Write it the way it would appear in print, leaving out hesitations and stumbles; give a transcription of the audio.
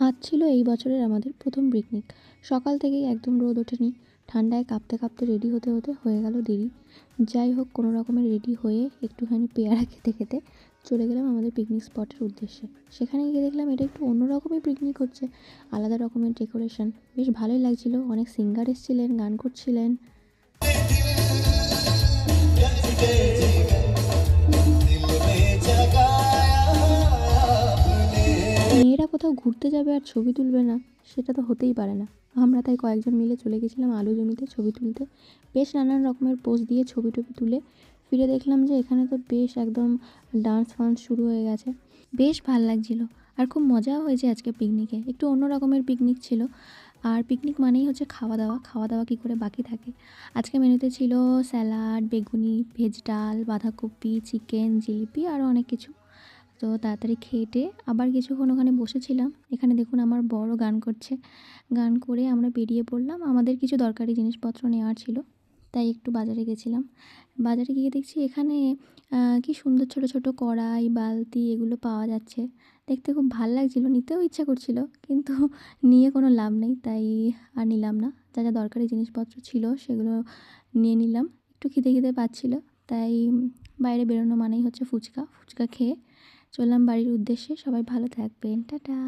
আজ ছিল এই বছরের আমাদের প্রথম পিকনিক। সকাল থেকেই একদম রোদ ওঠেনি, ঠান্ডায় কাঁপতে কাঁপতে রেডি হতে হতে হয়ে গেল দেরি। যাই হোক, কোনো রকমের রেডি হয়ে একটুখানি পেয়ারা খেতে খেতে চলে গেলাম আমাদের পিকনিক স্পটের উদ্দেশ্যে। সেখানে গিয়ে দেখলাম এটা একটু অন্য রকমের পিকনিক হচ্ছে, আলাদা রকমের ডেকোরেশন, বেশ ভালোই লাগছিল। অনেক সিঙ্গার এসেছিলেন, গান করছিলেন। মেয়েরা কোথাও ঘুরতে যাবে আর ছবি তুলবে না, সেটা তো হতেই পারে না। আমরা তাই কয়েকজন মিলে চলে গেছিলাম আলু জমিতে ছবি তুলতে। বেশ নানান রকমের পোজ দিয়ে ছবি টবি তুলে ফিরে দেখলাম যে এখানে তো বেশ একদম ডান্স ফান্স শুরু হয়ে গেছে। বেশ ভাল লাগছিল, আর খুব মজাও হয়েছে আজকে পিকনিকে। একটু অন্য রকমের পিকনিক ছিল। আর পিকনিক মানেই হচ্ছে খাওয়া দাওয়া, খাওয়া দাওয়া কী করে বাকি থাকে। আজকে মেনুতে ছিল স্যালাড, বেগুনি, ভেজ ডাল, বাঁধাকপি, চিকেন, জিলিপি আরও অনেক কিছু। তো তাড়াতাড়ি খেয়ে আবার কিছুক্ষণ ওখানে বসেছিলাম। এখানে দেখুন আমার বড় গান করছে। গান করে আমরা বেরিয়ে পড়লাম, আমাদের কিছু দরকারি জিনিসপত্র নেওয়ার ছিল, তাই একটু বাজারে গেছিলাম। বাজারে গিয়ে দেখছি এখানে কি সুন্দর ছোট ছোট কড়াই, বালতি এগুলো পাওয়া যাচ্ছে। দেখতে খুব ভাল লাগছিলো, নিতেও ইচ্ছা করছিল, কিন্তু নিয়ে কোনো লাভ নেই, তাই আর নিলাম না। যা যা দরকারি জিনিসপত্র ছিল সেগুলো নিয়ে নিলাম। একটু খিদে খিদে পাচ্ছিল, তাই বাইরে বেরোনো মানেই হচ্ছে ফুচকা। ফুচকা খেয়ে চললাম বাড়ির উদ্দেশ্যে। সবাই ভালো থাকবেন, টাটা।